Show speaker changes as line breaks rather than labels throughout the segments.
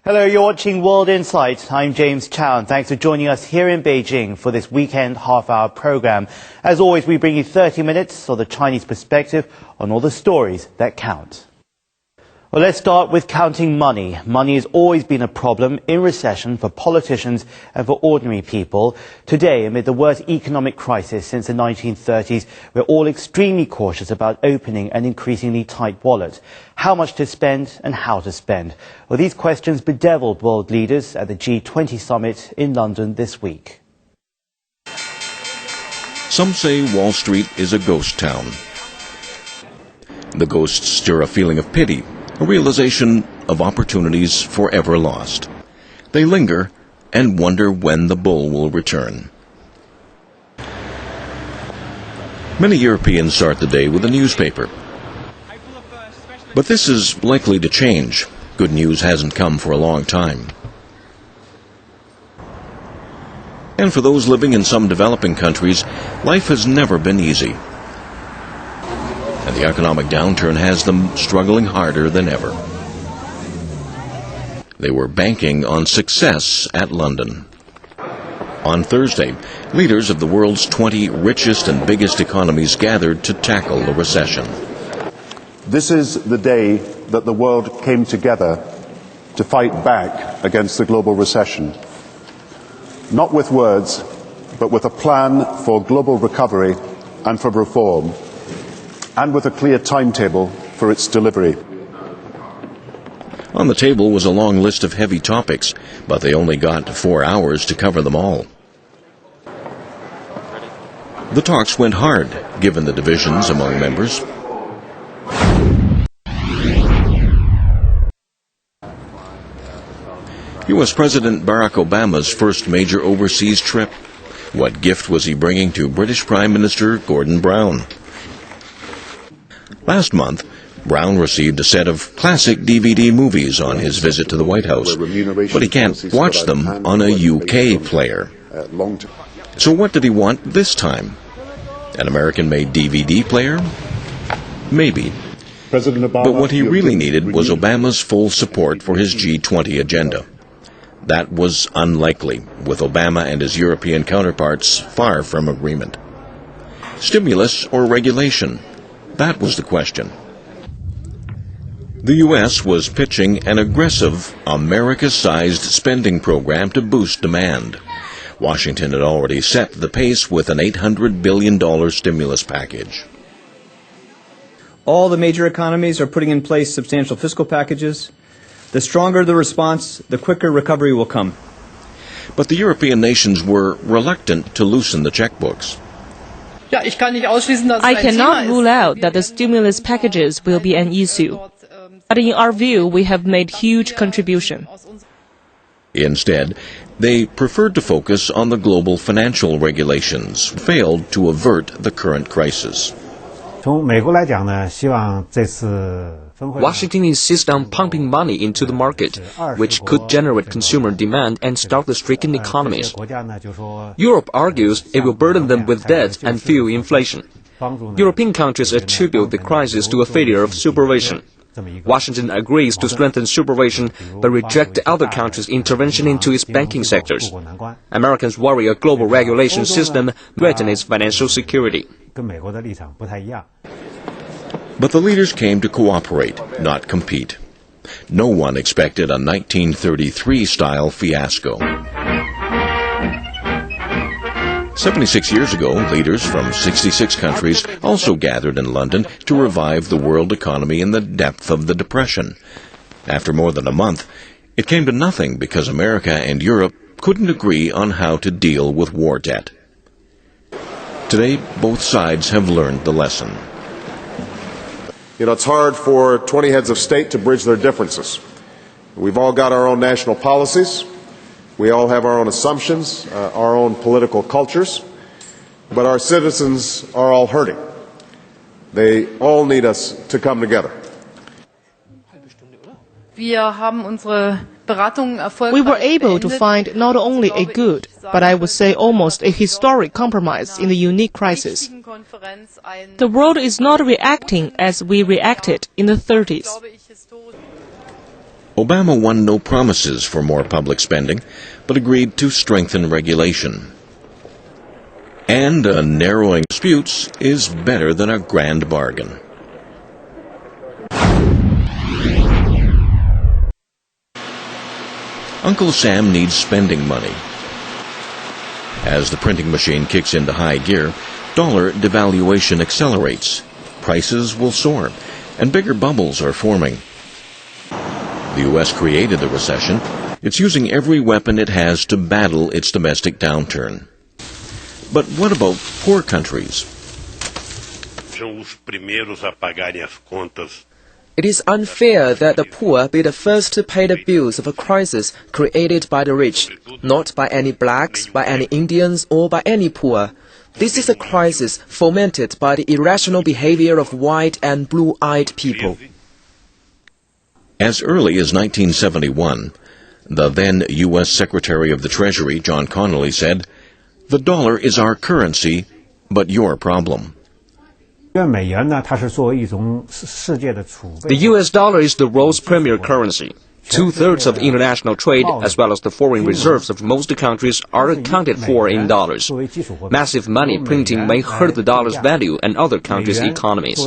Hello, you're watching World Insight. I'm James Chow, and thanks for joining us here in Beijing for this weekend half-hour program. As always, we bring you 30 minutes of the Chinese perspective on all the stories that count. Well, let's start with counting money. Money has always been a problem in recession for politicians and for ordinary people. Today, amid the worst economic crisis since the 1930s, we're all extremely cautious about opening an increasingly tight wallet. How much to spend and how to spend? Well, these questions bedeviled world leaders at the G20 Summit in London this week.
Some say Wall Street is a ghost town. The ghosts stir a feeling of pity, a realization of opportunities forever lost. They linger and wonder when the bull will return. Many Europeans start the day with a newspaper. But this is likely to change. Good news hasn't come for a long time. And for those living in some developing countries, life has never been easy. And the economic downturn has them struggling harder than ever. They were banking on success at London. On Thursday, leaders of the world's 20 richest and biggest economies gathered to tackle the recession.
This is the day that the world came together to fight back against the global recession. Not with words, but with a plan for global recovery and for reform, and with a clear timetable for its delivery.
On the table was a long list of heavy topics, but they only got 4 hours to cover them all. The talks went hard, given the divisions among members. U.S. President Barack Obama's first major overseas trip. What gift was he bringing to British Prime Minister Gordon Brown? Last month, Brown received a set of classic DVD movies on his visit to the White House, but he can't watch them on a UK player. So what did he want this time? An American-made DVD player? Maybe. But what he really needed was Obama's full support for his G20 agenda. That was unlikely, with Obama and his European counterparts far from agreement. Stimulus or regulation? That was the question. The U.S. was pitching an aggressive, America-sized spending program to boost demand. Washington had already set the pace with an $800 billion stimulus package.
All the major economies are putting in place substantial fiscal packages. The stronger the response, the quicker recovery will come.
But the European nations were reluctant to loosen the checkbooks.
I cannot rule out that the stimulus packages will be an issue. But in our view, we have made huge contribution.
Instead, they preferred to focus on the global financial regulations, failed to avert the current crisis.
Washington insists on pumping money into the market, which could generate consumer demand and start the stricken economies. Europe argues it will burden them with debt and fuel inflation. European countries attribute the crisis to a failure of supervision. Washington agrees to strengthen supervision, but rejects other countries' intervention into its banking sectors. Americans worry a global regulation system threatens financial security.
But the leaders came to cooperate, not compete. No one expected a 1933-style fiasco. 76 years ago, leaders from 66 countries also gathered in London to revive the world economy in the depth of the Depression. After more than a month, it came to nothing because America and Europe couldn't agree on how to deal with war debt. Today, both sides have learned the lesson.
It's hard for 20 heads of state to bridge their differences. We've all got our own national policies. We all have our own assumptions, our own political cultures. But our citizens are all hurting. They all need us to come together.
We were able to find not only a good, but I would say almost a historic compromise in the unique crisis. The world is not reacting as we reacted in the 30s.
Obama won no promises for more public spending, but agreed to strengthen regulation. And a narrowing disputes is better than a grand bargain. Uncle Sam needs spending money. As the printing machine kicks into high gear, dollar devaluation accelerates. Prices will soar, and bigger bubbles are forming. The U.S. created the recession. It's using every weapon it has to battle its domestic downturn. But what about poor countries?
It is unfair that the poor be the first to pay the bills of a crisis created by the rich, not by any blacks, by any Indians, or by any poor. This is a crisis fomented by the irrational behavior of white and blue-eyed people.
As early as 1971, the then U.S. Secretary of the Treasury, John Connally, said, "The dollar is our currency, but your problem."
The US dollar is the world's premier currency. 2/3 of international trade, as well as the foreign reserves of most countries, are accounted for in dollars. Massive money printing may hurt the dollar's value and other countries' economies.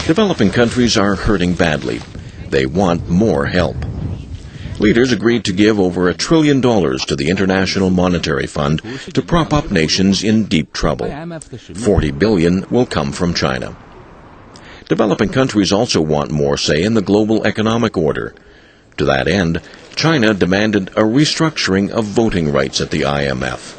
Developing countries are hurting badly. They want more help. Leaders agreed to give over $1 trillion to the International Monetary Fund to prop up nations in deep trouble. $40 billion will come from China. Developing countries also want more say in the global economic order. To that end, China demanded a restructuring of voting rights at the IMF.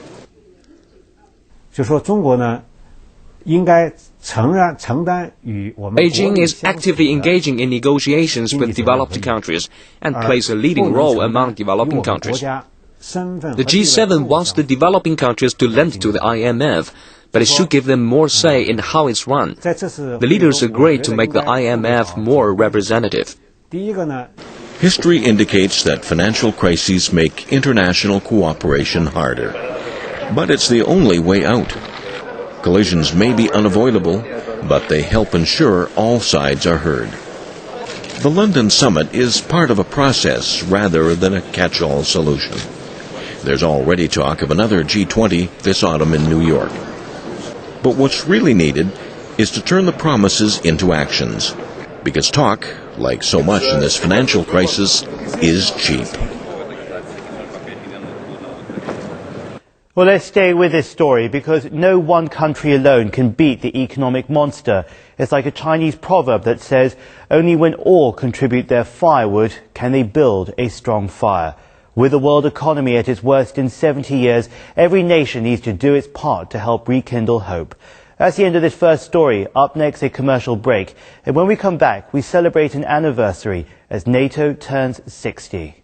Beijing is actively engaging in negotiations with developed countries and plays a leading role among developing countries. The G7 wants the developing countries to lend to the IMF, but it should give them more say in how it's run. The leaders agreed to make the IMF more representative.
History indicates that financial crises make international cooperation harder. But it's the only way out. Collisions may be unavoidable, but they help ensure all sides are heard. The London Summit is part of a process rather than a catch-all solution. There's already talk of another G20 this autumn in New York. But what's really needed is to turn the promises into actions, because talk, like so much in this financial crisis, is cheap.
Well, let's stay with this story because no one country alone can beat the economic monster. It's like a Chinese proverb that says, only when all contribute their firewood can they build a strong fire. With the world economy at its worst in 70 years, every nation needs to do its part to help rekindle hope. That's the end of this first story. Up next, a commercial break. And when we come back, we celebrate an anniversary as NATO turns 60.